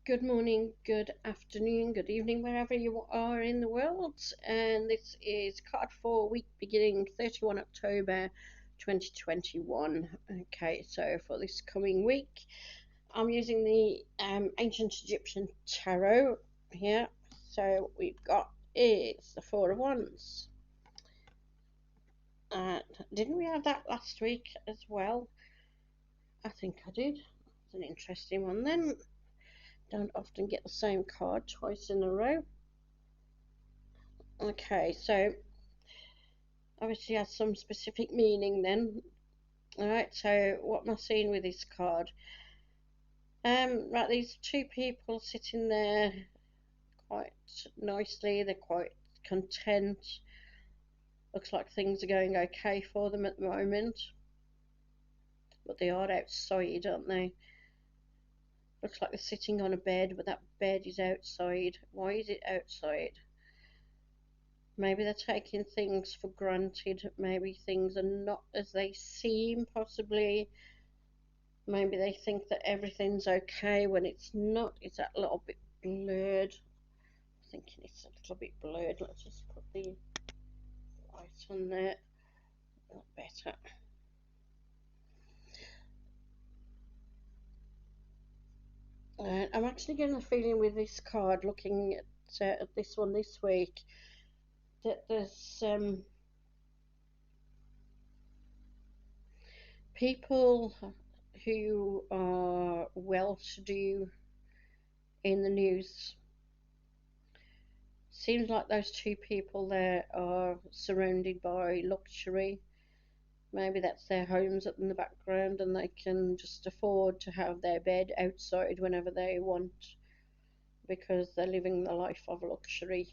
Good morning, good afternoon, good evening, wherever you are in the world. And this is card for week beginning 31 October 2021. Okay, so for this coming week, I'm using the Ancient Egyptian Tarot here. So we've got is the Four of Wands. Didn't we have that last week as well? I think I did. It's an interesting one then. Don't often get the same card twice in a row. Okay, so obviously has some specific meaning then. Alright, so what am I seeing with this card? Right, these two people sitting there quite nicely, they're quite content. Looks like things are going okay for them at the moment. But they are outside, aren't they? Looks like they're sitting on a bed, but that bed is outside. Why is it outside? Maybe they're taking things for granted. Maybe things are not as they seem, possibly. Maybe they think that everything's okay when it's not. It's that little bit blurred. I'm thinking it's a little bit blurred. Let's just put the light on there. A lot better. I'm actually getting a feeling with this card, looking at this one this week, that there's people who are well-to-do in the news. Seems like those two people there are surrounded by luxury. Maybe that's their homes up in the background and they can just afford to have their bed outside whenever they want because they're living the life of luxury.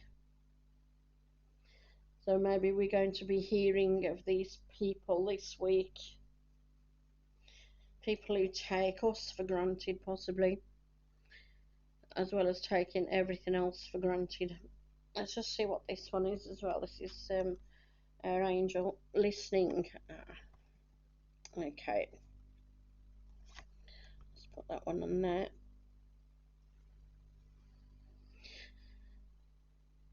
So maybe we're going to be hearing of these people this week. People who take us for granted, possibly, as well as taking everything else for granted. Let's just see what this one is as well. This is our angel listening. Okay, let's put that one on there.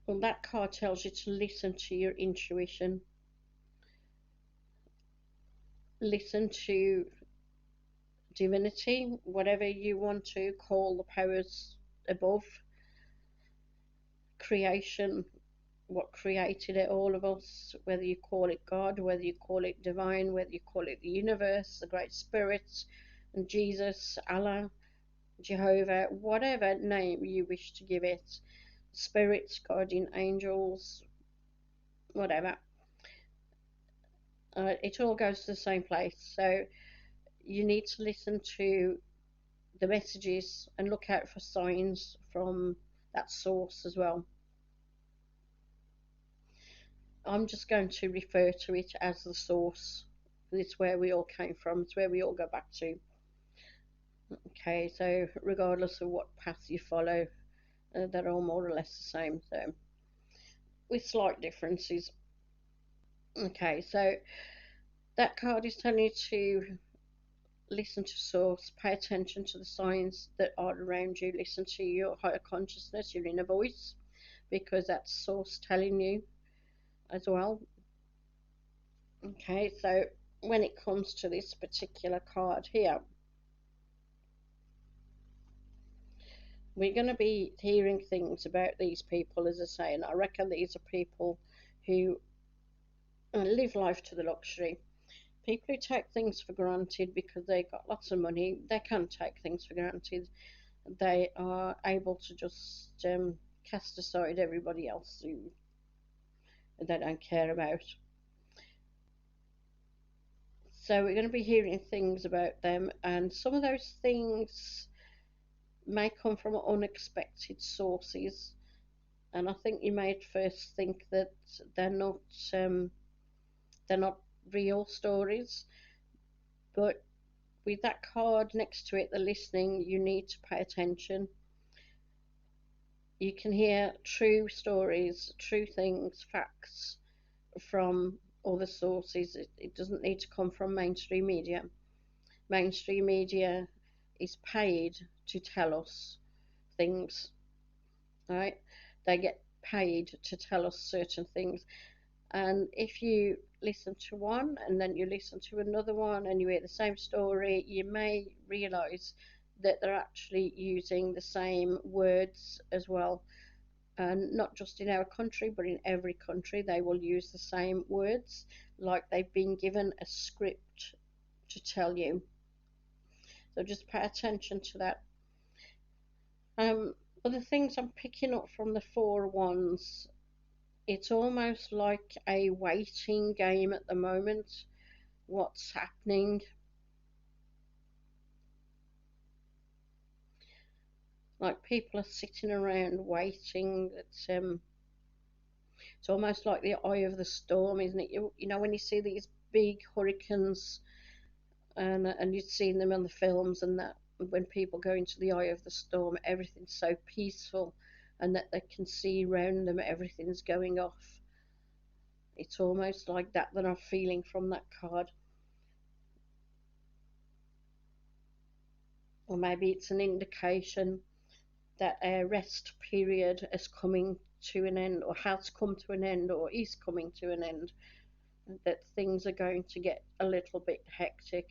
Well, that card tells you to listen to your intuition, listen to divinity, whatever you want to call the powers above, creation, what created it, all of us, whether you call it God, whether you call it divine, whether you call it the universe, the great spirits, and Jesus, Allah, Jehovah, whatever name you wish to give it, spirits, guardian angels, whatever. It all goes to the same place. So you need to listen to the messages and look out for signs from that source as well. I'm just going to refer to it as the source. It's where we all came from, it's where we all go back to. Okay, so regardless of what path you follow, they're all more or less the same, so with slight differences. Okay, so that card is telling you to listen to source, pay attention to the signs that are around you, listen to your higher consciousness, your inner voice, because that's source telling you as well. Okay, so when it comes to this particular card here, we're going to be hearing things about these people, as I say, and I reckon these are people who live life to the luxury. People who take things for granted because they got lots of money, they can take things for granted. They are able to just cast aside everybody else who they don't care about. So we're going to be hearing things about them, and some of those things may come from unexpected sources. And I think you might first think that they're not um, they're not real stories, but with that card next to it, the listening, you need to pay attention. You can hear true stories, true things, facts from other sources. It doesn't need to come from mainstream media. Mainstream media is paid to tell us things, right? They get paid to tell us certain things. And if you listen to one and then you listen to another one and you hear the same story, you may realize that they're actually using the same words as well. And not just in our country, but in every country, they will use the same words like they've been given a script to tell you. So just pay attention to that. Other things I'm picking up from the four ones, it's almost like a waiting game at the moment. What's happening? Like people are sitting around waiting. It's almost like the eye of the storm, isn't it? You know when you see these big hurricanes and you've seen them on the films and that when people go into the eye of the storm, everything's so peaceful and that they can see around them everything's going off. It's almost like that I'm feeling from that card. Or maybe it's an indication that a rest period is coming to an end, or has come to an end, or is coming to an end, that things are going to get a little bit hectic.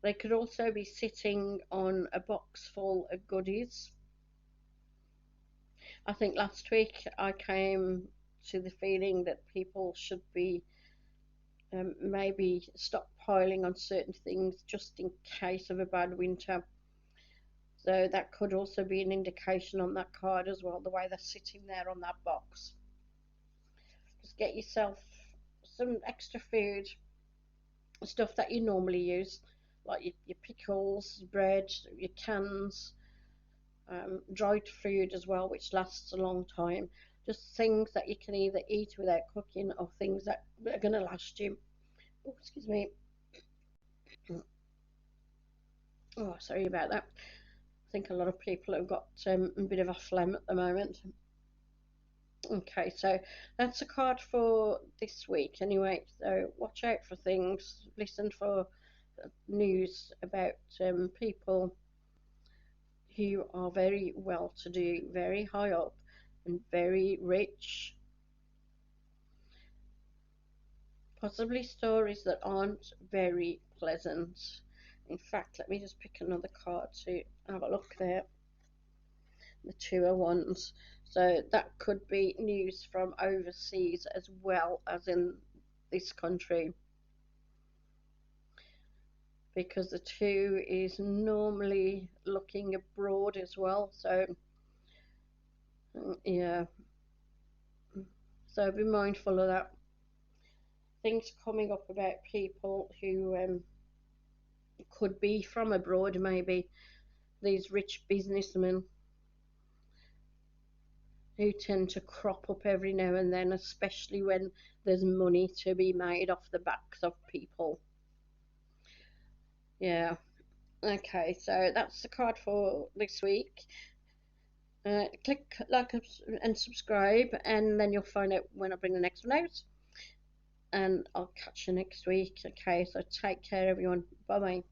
They could also be sitting on a box full of goodies. I think last week I came to the feeling that people should be maybe stockpiling on certain things just in case of a bad winter. So that could also be an indication on that card as well, the way they're sitting there on that box. Just get yourself some extra food, stuff that you normally use, like your pickles, your bread, your cans, dried food as well, which lasts a long time. Just things that you can either eat without cooking or things that are going to last you. Oh, excuse me. Oh, sorry about that. I think a lot of people have got a bit of a phlegm at the moment. Okay, so that's a card for this week anyway. So watch out for things, listen for news about people who are very well to do, very high up, and very rich. Possibly stories that aren't very pleasant. In fact, let me just pick another card to have a look there. The two of wands. So that could be news from overseas as well as in this country, because the two is normally looking abroad as well. So yeah, so be mindful of that. Things coming up about people who could be from abroad, maybe these rich businessmen who tend to crop up every now and then, especially when there's money to be made off the backs of people. Yeah. Okay, so that's the card for this week. Click like and subscribe, and then you'll find out when I bring the next one out. And I'll catch you next week. Okay, so take care, everyone. Bye bye.